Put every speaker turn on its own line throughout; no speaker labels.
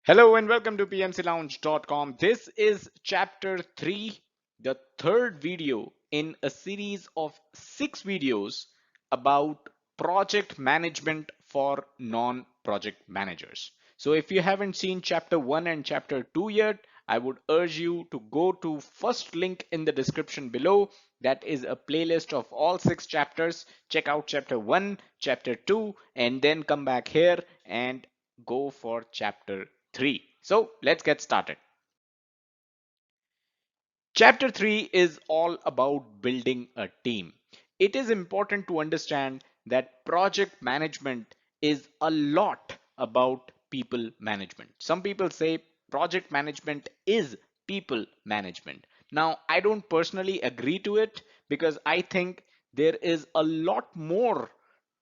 Hello and welcome to pmclounge.com. This is chapter 3, the third video in a series of 6 videos about project management for non-project managers. So if you haven't seen chapter 1 and chapter 2 yet, I would urge you to go to first link in the description below. That is a playlist of all 6 chapters. Check out chapter 1, chapter 2, and then come back here and go for chapter 3. So let's get started. Chapter 3 is all about building a team. It is important to understand that project management is a lot about people management. Some people say project management is people management. Now, I don't personally agree to it because I think there is a lot more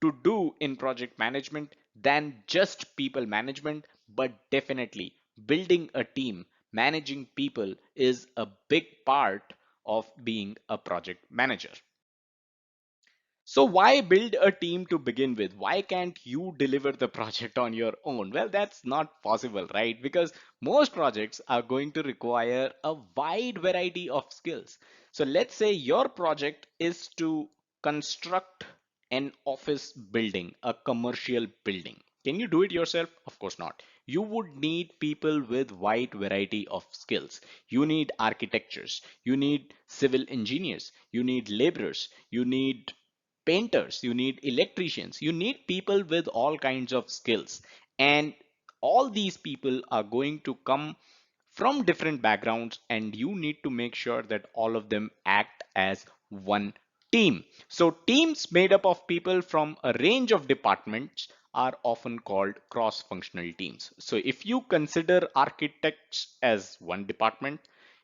to do in project management than just people management, but definitely building a team, managing people is a big part of being a project manager. So why build a team to begin with? Why can't you deliver the project on your own? Well, that's not possible, right? Because most projects are going to require a wide variety of skills. So let's say your project is to construct an office building, a commercial building. Can you do it yourself? Of course not. You would need people with wide variety of skills. You need architectures, you need civil engineers, you need laborers, you need painters, you need electricians, you need people with all kinds of skills. And all these people are going to come from different backgrounds, and you need to make sure that all of them act as one team. So teams made up of people from a range of departments are often called cross-functional teams. So if you consider architects as one department,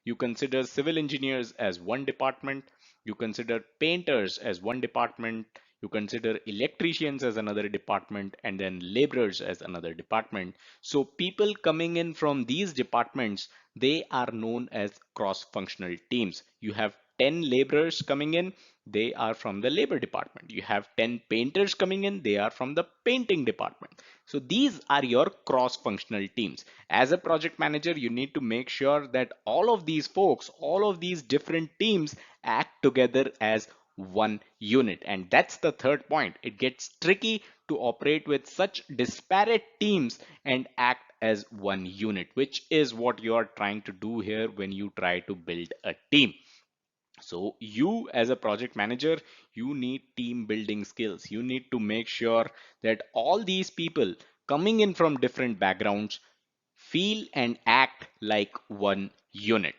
you consider civil engineers as one department, you consider painters as one department, you consider electricians as another department, and then laborers as another department. So people coming in from these departments, they are known as cross-functional teams. You have 10 laborers coming in, they are from the labor department. You have 10 painters coming in, they are from the painting department. So these are your cross-functional teams. As a project manager, you need to make sure that all of these folks, all of these different teams act together as one unit. And that's the third point. It gets tricky to operate with such disparate teams and act as one unit, which is what you're trying to do here when you try to build a team. So you as a project manager, you need team building skills. You need to make sure that all these people coming in from different backgrounds feel and act like one unit.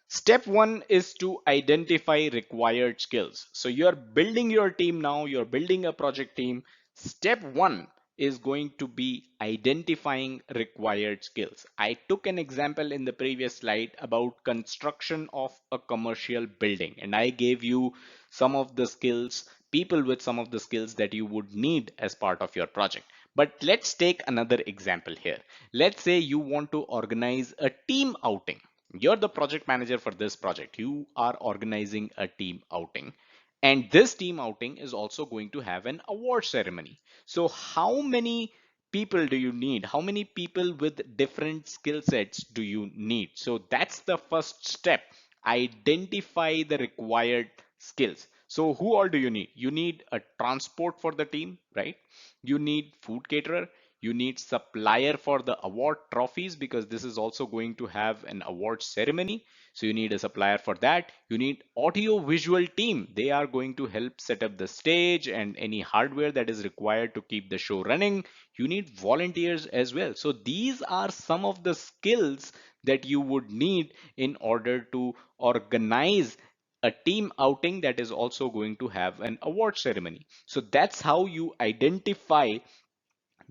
Step one is to identify required skills. So you're building your team now, you're building a project team. Step one is going to be identifying required skills. I took an example in the previous slide about construction of a commercial building, and I gave you some of the skills, people with some of the skills that you would need as part of your project. But let's take another example here. Let's say you want to organize a team outing. You're the project manager for this project. You are organizing a team outing. And this team outing is also going to have an award ceremony. So how many people do you need? How many people with different skill sets do you need? So that's the first step. Identify the required skills. So who all do you need? You need a transport for the team, right? You need food caterer. You need supplier for the award trophies because this is also going to have an award ceremony. So you need a supplier for that. You need audio visual team. They are going to help set up the stage and any hardware that is required to keep the show running. You need volunteers as well. So these are some of the skills that you would need in order to organize a team outing that is also going to have an award ceremony. So that's how you identify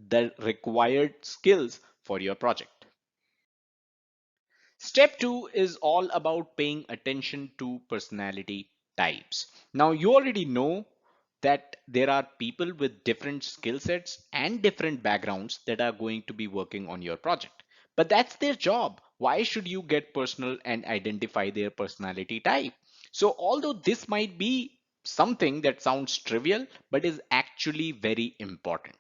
the required skills for your project. Step two is all about paying attention to personality types. Now, you already know that there are people with different skill sets and different backgrounds that are going to be working on your project. But that's their job. Why should you get personal and identify their personality type? So, although this might be something that sounds trivial, but is actually very important.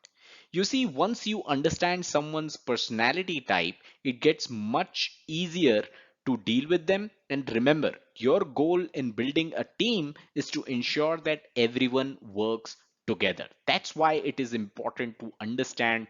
You see, once you understand someone's personality type, it gets much easier to deal with them. And remember, your goal in building a team is to ensure that everyone works together. That's why it is important to understand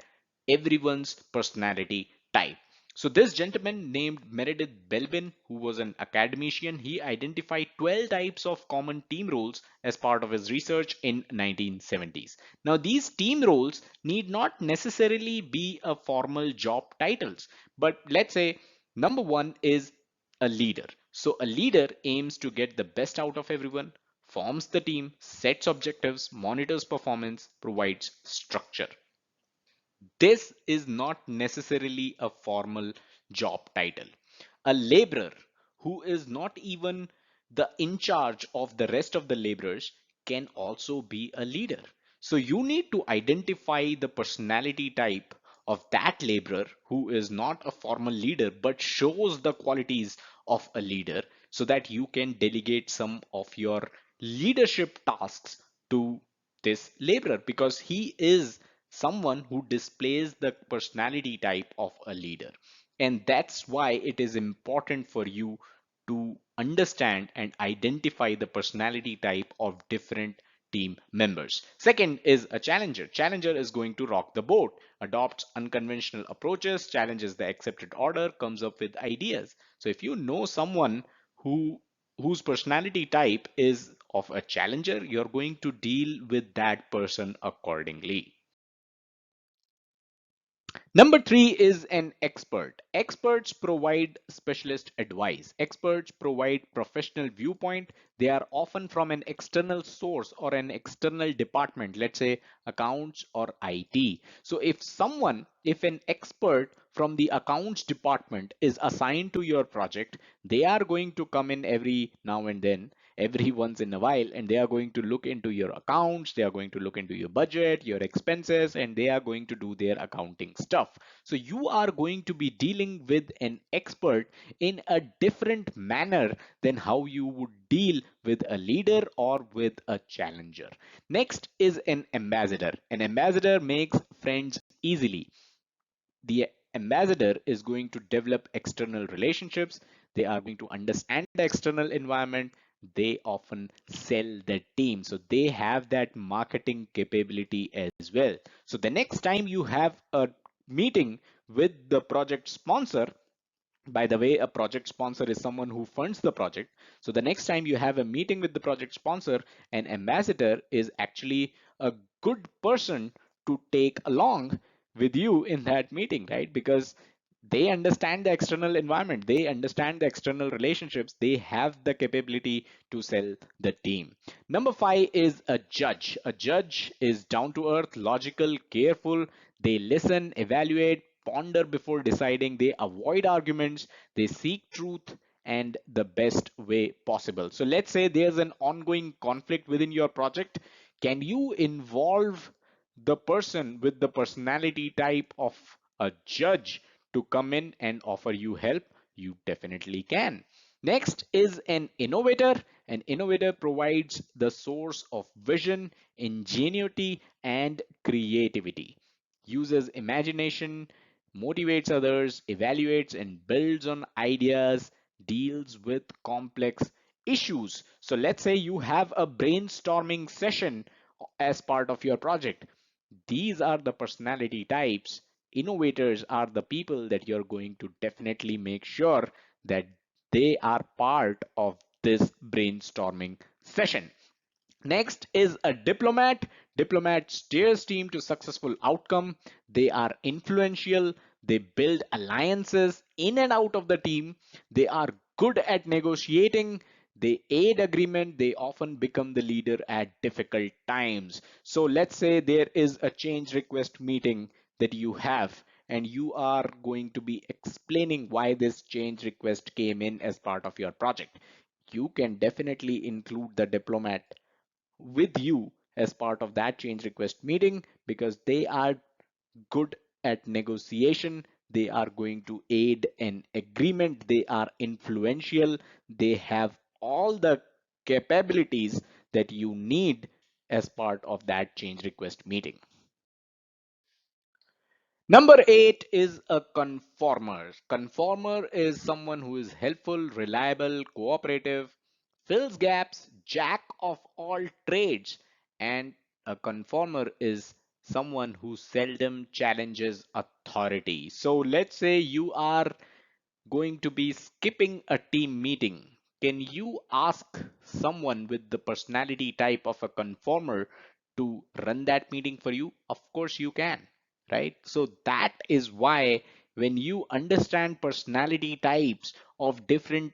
everyone's personality type. So this gentleman named Meredith Belbin, who was an academician, he identified 12 types of common team roles as part of his research in 1970s. Now these team roles need not necessarily be a formal job titles, but let's say number one is a leader. So a leader aims to get the best out of everyone, forms the team, sets objectives, monitors performance, provides structure. This is not necessarily a formal job title. A laborer who is not even the in charge of the rest of the laborers can also be a leader. So you need to identify the personality type of that laborer who is not a formal leader but shows the qualities of a leader so that you can delegate some of your leadership tasks to this laborer because he is someone who displays the personality type of a leader. And that's why it is important for you to understand and identify the personality type of different team members. Second is a challenger. Challenger is going to rock the boat, adopts unconventional approaches, challenges the accepted order, comes up with ideas. So if you know someone whose personality type is of a challenger, you're going to deal with that person accordingly. Number three is an expert. Experts provide specialist advice. Experts provide professional viewpoint. They are often from an external source or an external department, let's say accounts or IT. So if an expert from the accounts department is assigned to your project, they are going to come in every now and then, every once in a while, and they are going to look into your accounts, they are going to look into your budget, your expenses, and they are going to do their accounting stuff. So you are going to be dealing with an expert in a different manner than how you would deal with a leader or with a challenger. Next is an ambassador. An ambassador makes friends easily. The ambassador is going to develop external relationships. They are going to understand the external environment. They often sell their team. So they have that marketing capability as well. So the next time you have a meeting with the project sponsor, by the way, a project sponsor is someone who funds the project. So the next time you have a meeting with the project sponsor, an ambassador is actually a good person to take along with you in that meeting, right? Because they understand the external environment, they understand the external relationships, they have the capability to sell the team. Number five is a judge. A judge is down to earth, logical, careful. They listen, evaluate, ponder before deciding. They avoid arguments, they seek truth and the best way possible. So let's say there's an ongoing conflict within your project. Can you involve the person with the personality type of a judge to come in and offer you help? You definitely can. Next is an innovator. An innovator provides the source of vision, ingenuity, and creativity, uses imagination, motivates others, evaluates and builds on ideas, deals with complex issues. So let's say you have a brainstorming session as part of your project. These are the personality types. Innovators are the people that you're going to definitely make sure that they are part of this brainstorming session. Next is a diplomat. Diplomat steers team to successful outcome. They are influential. They build alliances in and out of the team. They are good at negotiating. They aid agreement. They often become the leader at difficult times. So let's say there is a change request meeting that you have, and you are going to be explaining why this change request came in as part of your project. You can definitely include the diplomat with you as part of that change request meeting because they are good at negotiation. They are going to aid an agreement. They are influential. They have all the capabilities that you need as part of that change request meeting. Number eight is a conformer. Conformer is someone who is helpful, reliable, cooperative, fills gaps, jack of all trades, and a conformer is someone who seldom challenges authority. So let's say you are going to be skipping a team meeting. Can you ask someone with the personality type of a conformer to run that meeting for you? Of course you can, right? So that is why when you understand personality types of different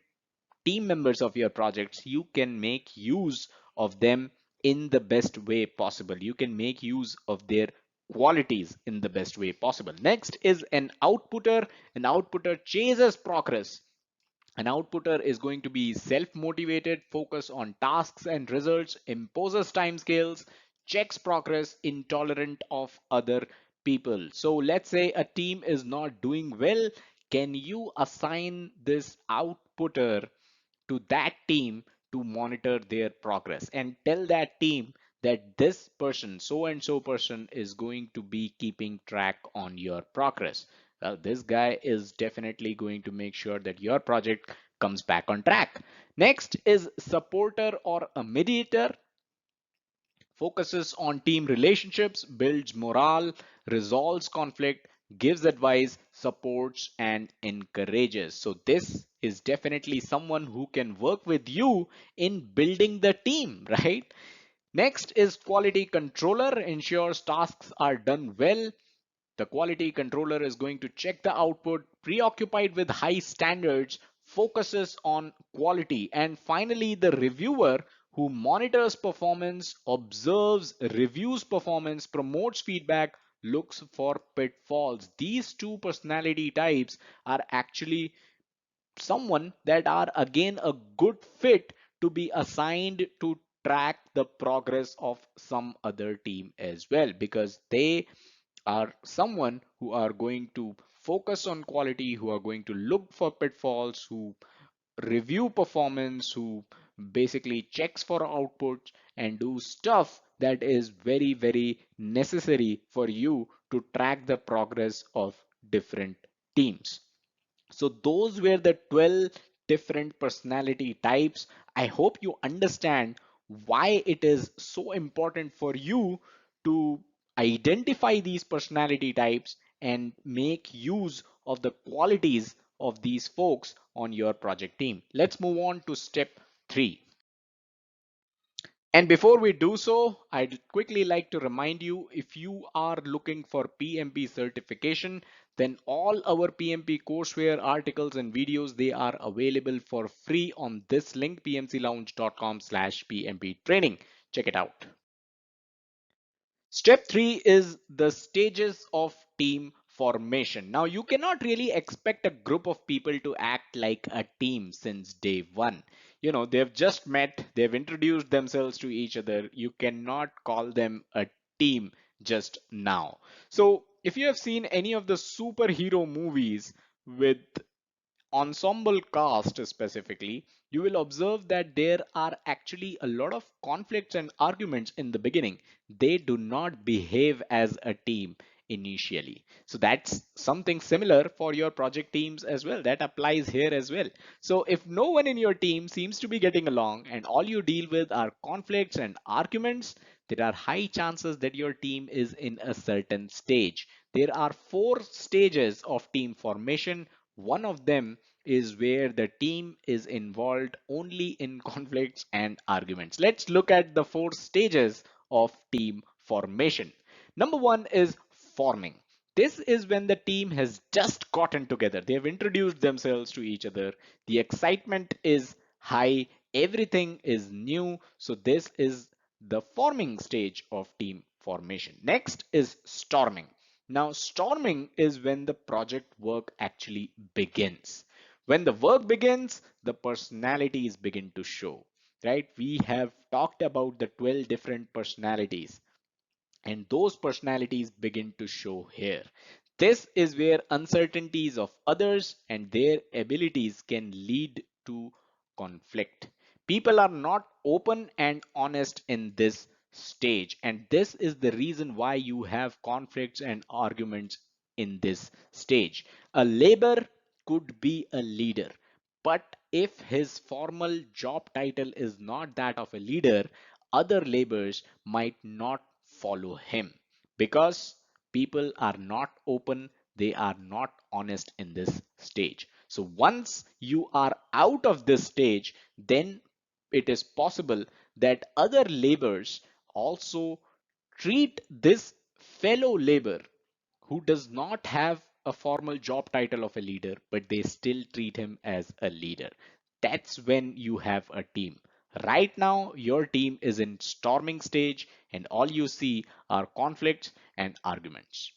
team members of your projects, you can make use of them in the best way possible. You can make use of their qualities in the best way possible. Next is an outputter. An outputter chases progress. An outputter is going to be self-motivated, focus on tasks and results, imposes timescales, checks progress, intolerant of other people. So let's say a team is not doing well. Can you assign this outputter to that team to monitor their progress and tell that team that this person, so and so person, is going to be keeping track on your progress? Well, this guy is definitely going to make sure that your project comes back on track. Next is supporter or a mediator. Focuses on team relationships, builds morale, resolves conflict, gives advice, supports, and encourages. So, this is definitely someone who can work with you in building the team, right? Next is quality controller, ensures tasks are done well. The quality controller is going to check the output, preoccupied with high standards, focuses on quality. And finally, the reviewer who monitors performance, observes, reviews performance, promotes feedback, looks for pitfalls. These two personality types are actually someone that are again a good fit to be assigned to track the progress of some other team as well, because they are someone who are going to focus on quality, who are going to look for pitfalls, who review performance, who basically checks for outputs and do stuff that is very, very necessary for you to track the progress of different teams. So those were the 12 different personality types. I hope you understand why it is so important for you to identify these personality types and make use of the qualities of these folks on your project team. Let's move on to step 3. And before we do so, I'd quickly like to remind you, if you are looking for PMP certification, then all our PMP courseware articles and videos, they are available for free on this link, pmclounge.com/PMP training. Check it out. Step 3 is the stages of team formation. Now, you cannot really expect a group of people to act like a team since day one. You know, they've just met, they've introduced themselves to each other. You cannot call them a team just now. So, if you have seen any of the superhero movies with ensemble cast specifically, you will observe that there are actually a lot of conflicts and arguments in the beginning. They do not behave as a team initially. So that's something similar for your project teams as well. That applies here as well. So if no one in your team seems to be getting along and all you deal with are conflicts and arguments, there are high chances that your team is in a certain stage. There are 4 stages of team formation. One of them is where the team is involved only in conflicts and arguments. Let's look at the 4 stages of team formation. Number 1 is forming. This is when the team has just gotten together. They have introduced themselves to each other. The excitement is high. Everything is new. So this is the forming stage of team formation. Next is storming. Now, storming is when the project work actually begins. When the work begins, the personalities begin to show, right? We have talked about the 12 different personalities, and those personalities begin to show here. This is where uncertainties of others and their abilities can lead to conflict. People are not open and honest in this stage, and this is the reason why you have conflicts and arguments in this stage. A laborer could be a leader, but if his formal job title is not that of a leader, other laborers might not follow him because people are not open, they are not honest in this stage. So once you are out of this stage, then it is possible that other laborers also treat this fellow labor who does not have a formal job title of a leader, but they still treat him as a leader. That's when you have a team. Right now, your team is in storming stage and all you see are conflicts and arguments.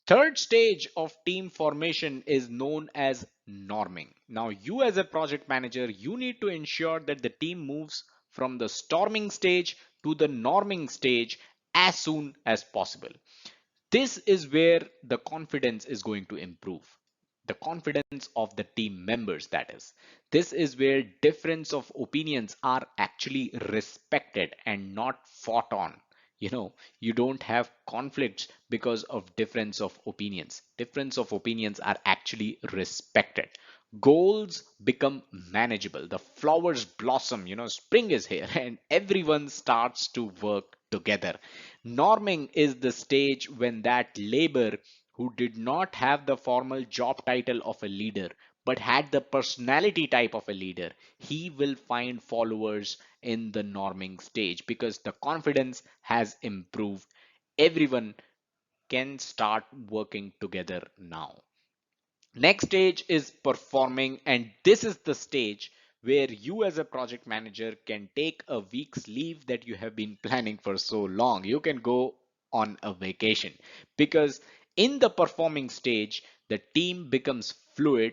Third stage of team formation is known as norming. Now, you as a project manager, you need to ensure that the team moves from the storming stage to the norming stage as soon as possible. This is where the confidence is going to improve. The confidence of the team members, that is. This is where difference of opinions are actually respected and not fought on. You don't have conflicts because of difference of opinions. Difference of opinions are actually respected. Goals become manageable. The flowers blossom. Spring is here and everyone starts to work together. Norming is the stage when that labor who did not have the formal job title of a leader but had the personality type of a leader, he will find followers in the norming stage because the confidence has improved. Everyone can start working together now. Next stage is performing, and this is the stage where you as a project manager can take a week's leave that you have been planning for so long. You can go on a vacation because in the performing stage, the team becomes fluid.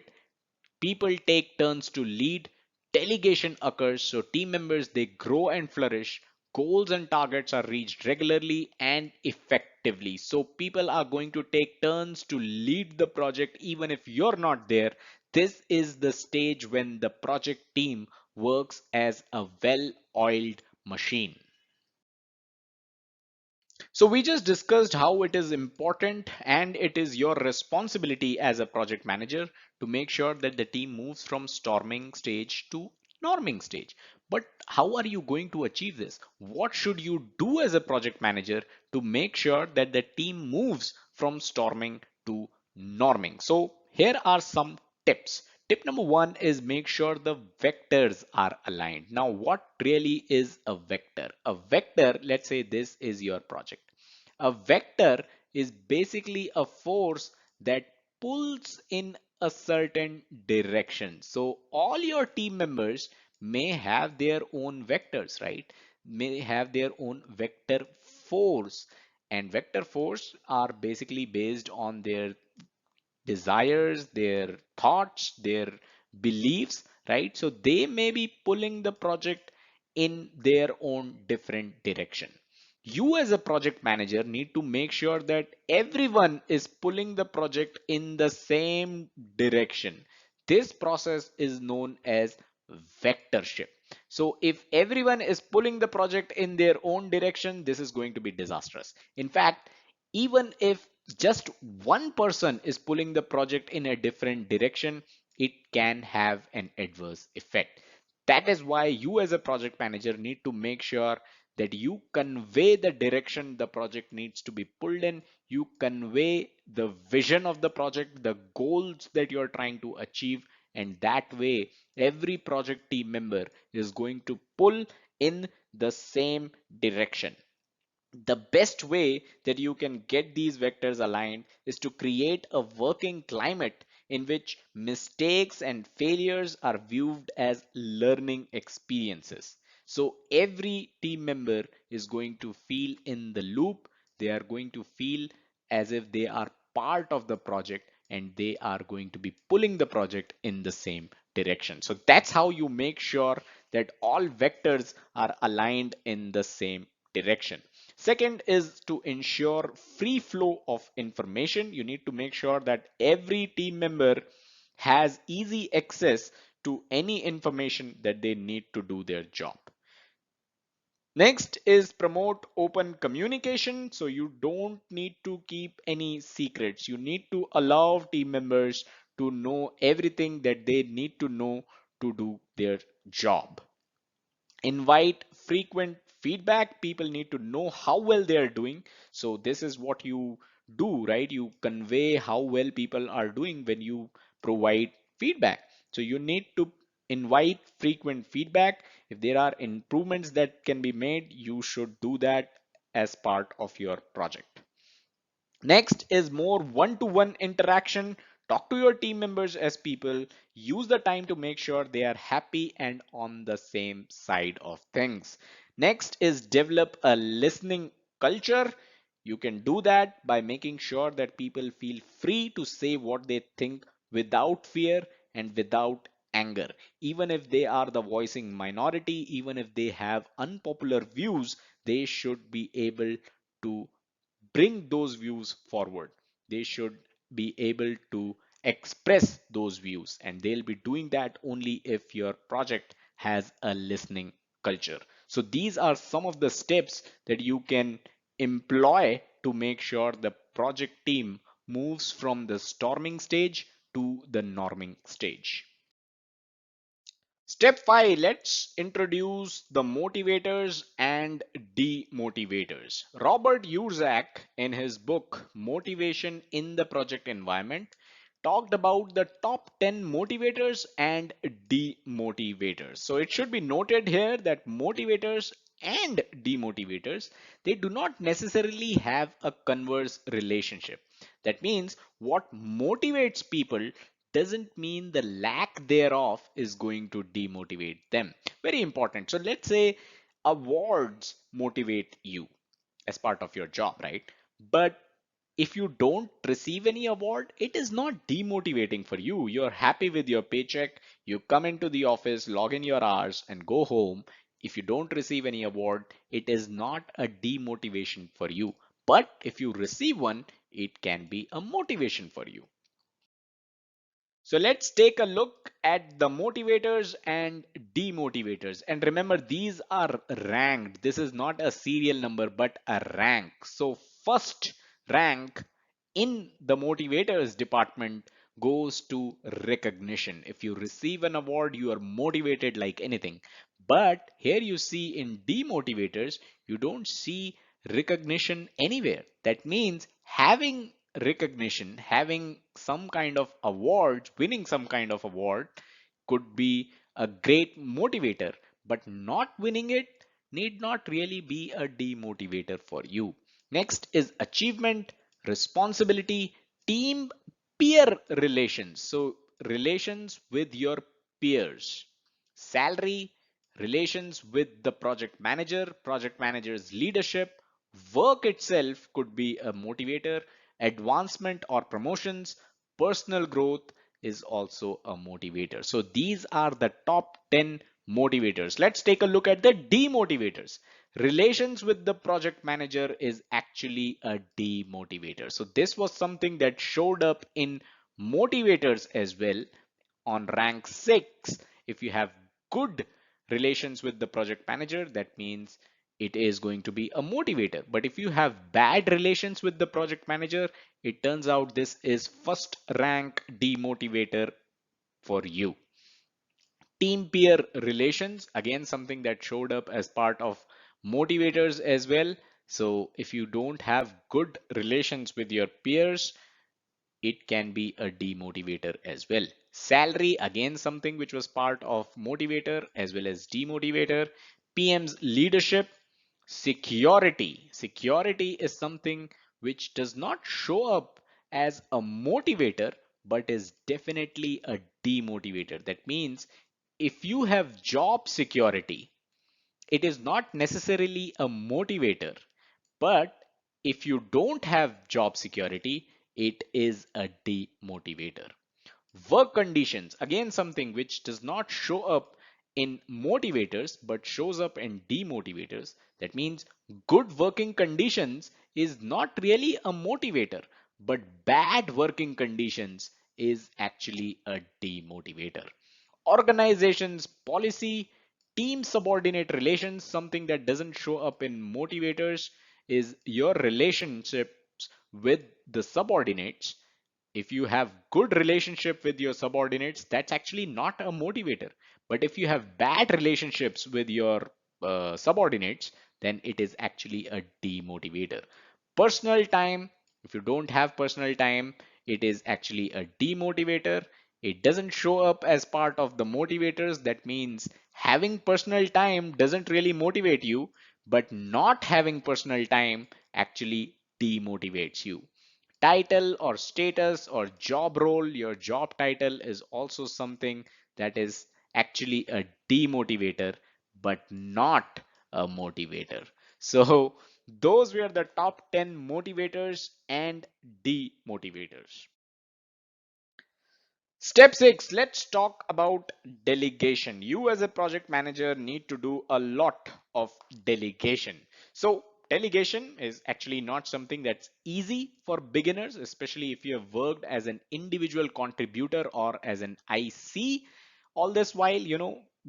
People take turns to lead, delegation occurs, so team members they grow and flourish, goals and targets are reached regularly and effectively. So people are going to take turns to lead the project even if you're not there. This is the stage when the project team works as a well-oiled machine. So we just discussed how it is important and it is your responsibility as a project manager to make sure that the team moves from storming stage to norming stage. But how are you going to achieve this? What should you do as a project manager to make sure that the team moves from storming to norming? So here are some tips. Tip number one is make sure the vectors are aligned. Now, what really is a vector? A vector, let's say this is your project. A vector is basically a force that pulls in a certain direction. So all your team members may have their own vectors, right? May have their own vector force. And vector force are basically based on their desires, their thoughts, their beliefs, right? So they may be pulling the project in their own different direction. You as a project manager need to make sure that everyone is pulling the project in the same direction. This process is known as vectorship. So if everyone is pulling the project in their own direction, this is going to be disastrous. In fact, even if just one person is pulling the project in a different direction, it can have an adverse effect. That is why you as a project manager need to make sure that you convey the direction the project needs to be pulled in. You convey the vision of the project, the goals that you're trying to achieve, and that way every project team member is going to pull in the same direction. The best way that you can get these vectors aligned is to create a working climate in which mistakes and failures are viewed as learning experiences. So every team member is going to feel in the loop. They are going to feel as if they are part of the project and they are going to be pulling the project in the same direction. So that's how you make sure that all vectors are aligned in the same direction. Second is to ensure free flow of information. You need to make sure that every team member has easy access to any information that they need to do their job. Next is promote open communication. So you don't need to keep any secrets. You need to allow team members to know everything that they need to know to do their job. Invite frequent feedback. People need to know how well they are doing. So this is what you do, right? You convey how well people are doing when you provide feedback. So you need to invite frequent feedback. If there are improvements that can be made, you should do that as part of your project. Next is more one-to-one interaction. Talk to your team members as people. Use the time to make sure they are happy and on the same side of things. Next is develop a listening culture. You can do that by making sure that people feel free to say what they think without fear and without anger. Even if they are the voicing minority, even if they have unpopular views, they should be able to bring those views forward. They should be able to express those views, and they'll be doing that only if your project has a listening culture. So these are some of the steps that you can employ to make sure the project team moves from the storming stage to the norming stage. Step 5, let's introduce the motivators and demotivators. Robert Yurzak, in his book Motivation in the Project Environment, talked about the top 10 motivators and demotivators. So it should be noted here that motivators and demotivators, they do not necessarily have a converse relationship. That means what motivates people doesn't mean the lack thereof is going to demotivate them. Very important. So let's say awards motivate you as part of your job, right? But if you don't receive any award, it is not demotivating for you. You're happy with your paycheck. You come into the office, log in your hours, and go home. If you don't receive any award, it is not a demotivation for you. But if you receive one, it can be a motivation for you. So let's take a look at the motivators and demotivators. And remember, these are ranked. This is not a serial number, but a rank. So first rank in the motivators department goes to recognition. If you receive an award, you are motivated like anything. But here you see in demotivators, you don't see recognition anywhere. That means having recognition, having some kind of award, winning some kind of award could be a great motivator, but not winning it need not really be a demotivator for you. Next is achievement, responsibility, team, peer relations. So relations with your peers, salary, relations with the project manager's leadership, work itself could be a motivator, advancement or promotions, personal growth is also a motivator. So these are the top 10 motivators. Let's take a look at the demotivators. Relations with the project manager is actually a demotivator. So this was something that showed up in motivators as well on rank 6. If you have good relations with the project manager, that means it is going to be a motivator. But if you have bad relations with the project manager, it turns out this is first rank demotivator for you. Team peer relations, again something that showed up as part of motivators as well. So if you don't have good relations with your peers, it can be a demotivator as well. Salary, again, something which was part of motivator as well as demotivator. PM's leadership, security. Security is something which does not show up as a motivator, but is definitely a demotivator. That means if you have job security, it is not necessarily a motivator, but if you don't have job security, it is a demotivator. Work conditions, again, something which does not show up in motivators but shows up in demotivators. That means good working conditions is not really a motivator, but bad working conditions is actually a demotivator. Organization's policy, team subordinate relations, something that doesn't show up in motivators, is your relationships with the subordinates. If you have good relationship with your subordinates, that's actually not a motivator. But if you have bad relationships with your subordinates, then it is actually a demotivator. Personal time, if you don't have personal time, it is actually a demotivator. It doesn't show up as part of the motivators. That means having personal time doesn't really motivate you, but not having personal time actually demotivates you. Title or status or job role, your job title is also something that is actually a demotivator, but not a motivator. So those were the top 10 motivators and demotivators. Step 6, let's talk about delegation. You as a project manager need to do a lot of delegation. So delegation is actually not something that's easy for beginners, especially if you have worked as an individual contributor or as an IC. All this while,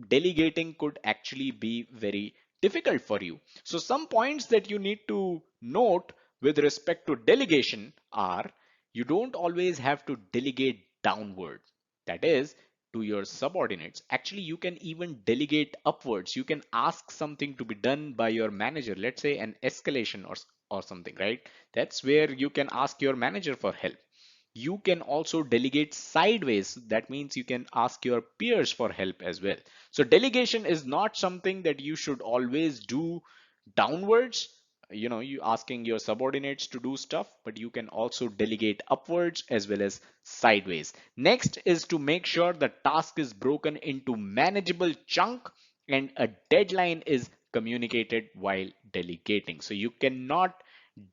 delegating could actually be very difficult for you. So some points that you need to note with respect to delegation are: you don't always have to delegate downward, that is, to your subordinates. Actually, you can even delegate upwards. You can ask something to be done by your manager, let's say an escalation or something, right? That's where you can ask your manager for help. You can also delegate sideways. That means you can ask your peers for help as well. So delegation is not something that you should always do downwards, you asking your subordinates to do stuff, but you can also delegate upwards as well as sideways. Next is to make sure the task is broken into manageable chunk and a deadline is communicated while delegating. So you cannot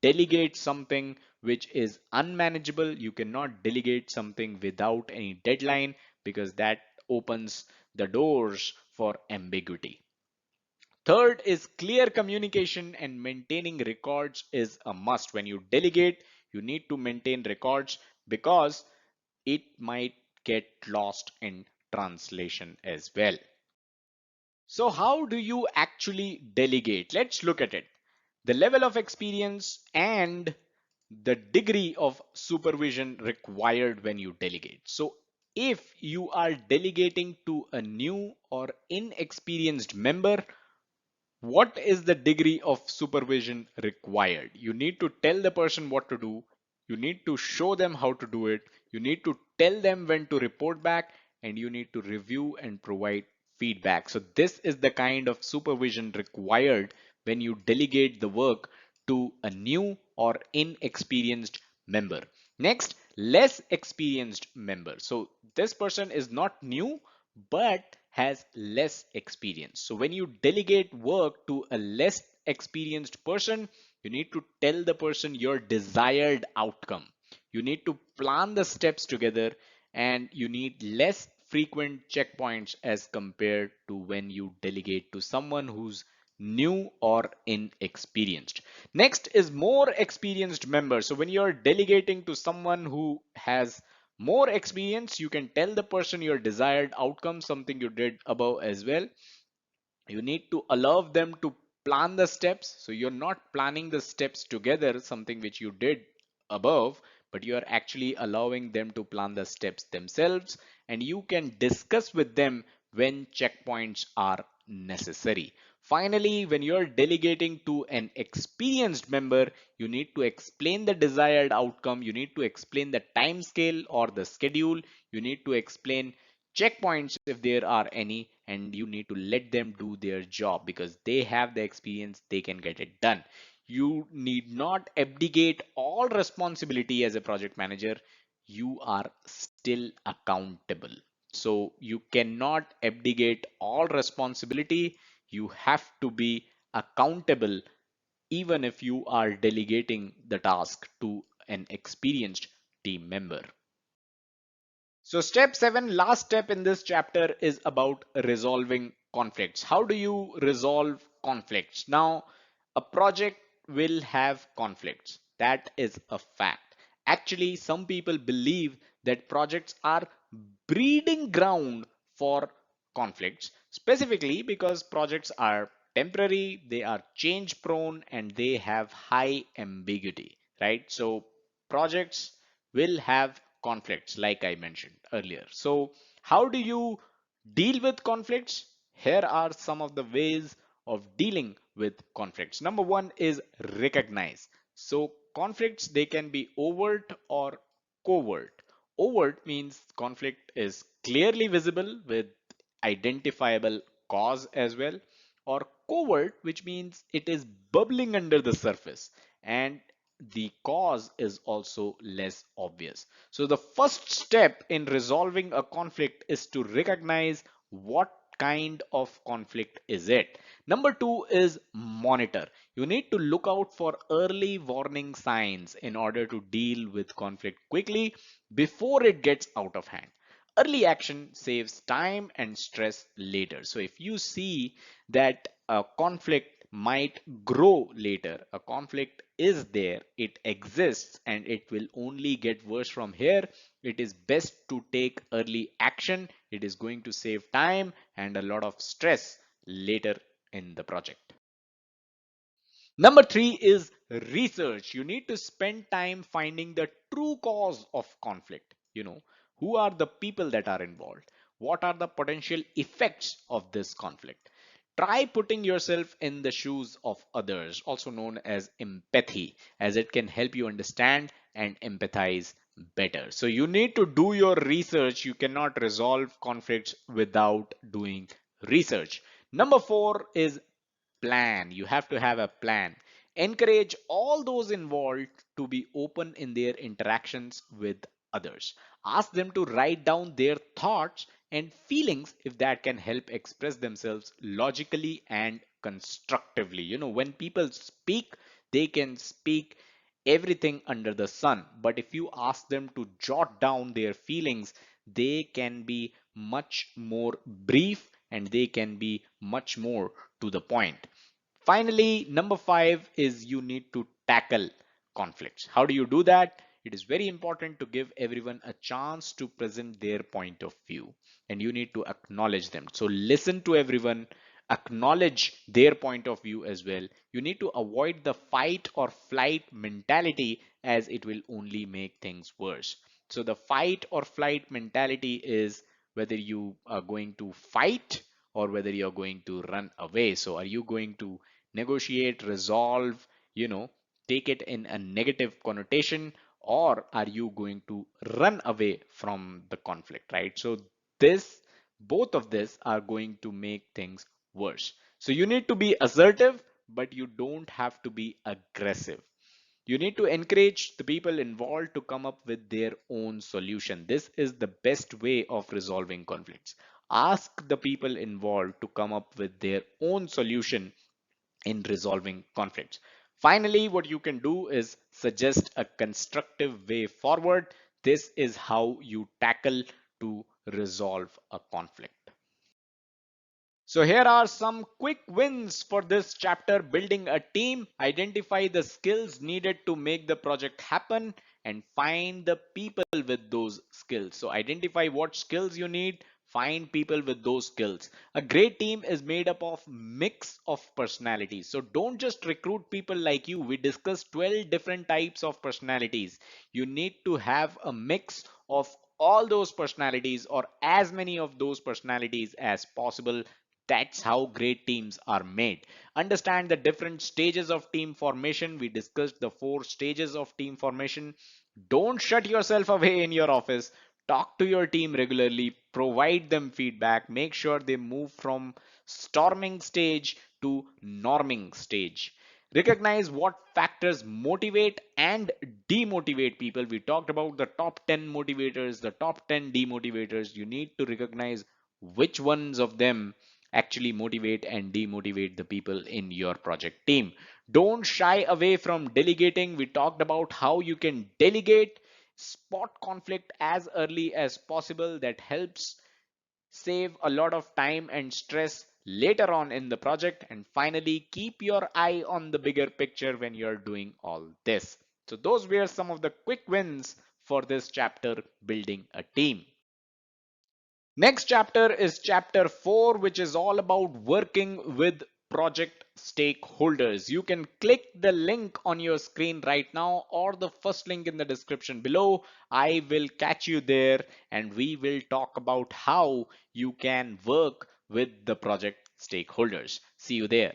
delegate something which is unmanageable. You cannot delegate something without any deadline, because that opens the doors for ambiguity. Third is clear communication, and maintaining records is a must. When you delegate, you need to maintain records because it might get lost in translation as well. So how do you actually delegate? Let's look at it. The level of experience and the degree of supervision required when you delegate. So if you are delegating to a new or inexperienced member, what is the degree of supervision required? You need to tell the person what to do. You need to show them how to do it. You need to tell them when to report back, and you need to review and provide feedback. So this is the kind of supervision required when you delegate the work to a new or inexperienced member. Next, less experienced member. So this person is not new, but has less experience. So when you delegate work to a less experienced person, you need to tell the person your desired outcome. You need to plan the steps together, and you need less frequent checkpoints as compared to when you delegate to someone who's new or inexperienced. Next is more experienced members. So when you're delegating to someone who has more experience, you can tell the person your desired outcome, something you did above as well. You need to allow them to plan the steps. So you're not planning the steps together, something which you did above, but you are actually allowing them to plan the steps themselves, and you can discuss with them when checkpoints are necessary. Finally, when you're delegating to an experienced member, you need to explain the desired outcome. You need to explain the time scale or the schedule. You need to explain checkpoints if there are any, and you need to let them do their job because they have the experience, they can get it done. You need not abdicate all responsibility as a project manager. You are still accountable. So you cannot abdicate all responsibility. You have to be accountable even if you are delegating the task to an experienced team member. So step 7, last step in this chapter, is about resolving conflicts. How do you resolve conflicts? Now, a project will have conflicts. That is a fact. Actually, some people believe that projects are breeding ground for conflicts. specifically because projects are temporary, they are change prone, and they have high ambiguity, right? So projects will have conflicts, like I mentioned earlier. So how do you deal with conflicts? Here are some of the ways of dealing with conflicts. Number one is recognize. So conflicts, they can be overt or covert. Overt means conflict is clearly visible with identifiable cause as well, or covert, which means it is bubbling under the surface and the cause is also less obvious. So the first step in resolving a conflict is to recognize what kind of conflict is it. Number two is monitor. You need to look out for early warning signs in order to deal with conflict quickly before it gets out of hand. Early action saves time and stress later. So if you see that a conflict might grow later, a conflict is there, it exists, and it will only get worse from here, it is best to take early action. It is going to save time and a lot of stress later in the project. Number three is research. You need to spend time finding the true cause of conflict. Who are the people that are involved? What are the potential effects of this conflict? Try putting yourself in the shoes of others, also known as empathy, as it can help you understand and empathize better. So you need to do your research. You cannot resolve conflicts without doing research. Number four is plan. You have to have a plan. Encourage all those involved to be open in their interactions with others. Ask them to write down their thoughts and feelings if that can help express themselves logically and constructively. When people speak, they can speak everything under the sun. But if you ask them to jot down their feelings, they can be much more brief and they can be much more to the point. Finally, number five is you need to tackle conflicts. How do you do that? It is very important to give everyone a chance to present their point of view and you need to acknowledge them. So listen to everyone, acknowledge their point of view as well. You need to avoid the fight or flight mentality as it will only make things worse. So the fight or flight mentality is whether you are going to fight or whether you're going to run away. So are you going to negotiate, resolve, you know, take it in a negative connotation, or are you going to run away from the conflict, right? So this, both of this are going to make things worse. So you need to be assertive, but you don't have to be aggressive. You need to encourage the people involved to come up with their own solution. This is the best way of resolving conflicts. Ask the people involved to come up with their own solution in resolving conflicts. Finally, what you can do is suggest a constructive way forward. This is how you tackle to resolve a conflict. So here are some quick wins for this chapter: building a team, identify the skills needed to make the project happen, and find the people with those skills. So identify what skills you need, find people with those skills. A great team is made up of mix of personalities. So don't just recruit people like you. We discussed 12 different types of personalities. You need to have a mix of all those personalities or as many of those personalities as possible. That's how great teams are made. Understand the different stages of team formation. We discussed the 4 stages of team formation. Don't shut yourself away in your office. Talk to your team regularly, provide them feedback, make sure they move from storming stage to norming stage. Recognize what factors motivate and demotivate people. We talked about the top 10 motivators, the top 10 demotivators. You need to recognize which ones of them actually motivate and demotivate the people in your project team. Don't shy away from delegating. We talked about how you can delegate, spot conflict as early as possible. That helps save a lot of time and stress later on in the project. And finally, keep your eye on the bigger picture when you're doing all this. So those were some of the quick wins for this chapter, building a team. Next chapter is chapter 4, which is all about working with project stakeholders. You can click the link on your screen right now or the first link in the description below. I will catch you there and we will talk about how you can work with the project stakeholders. See you there.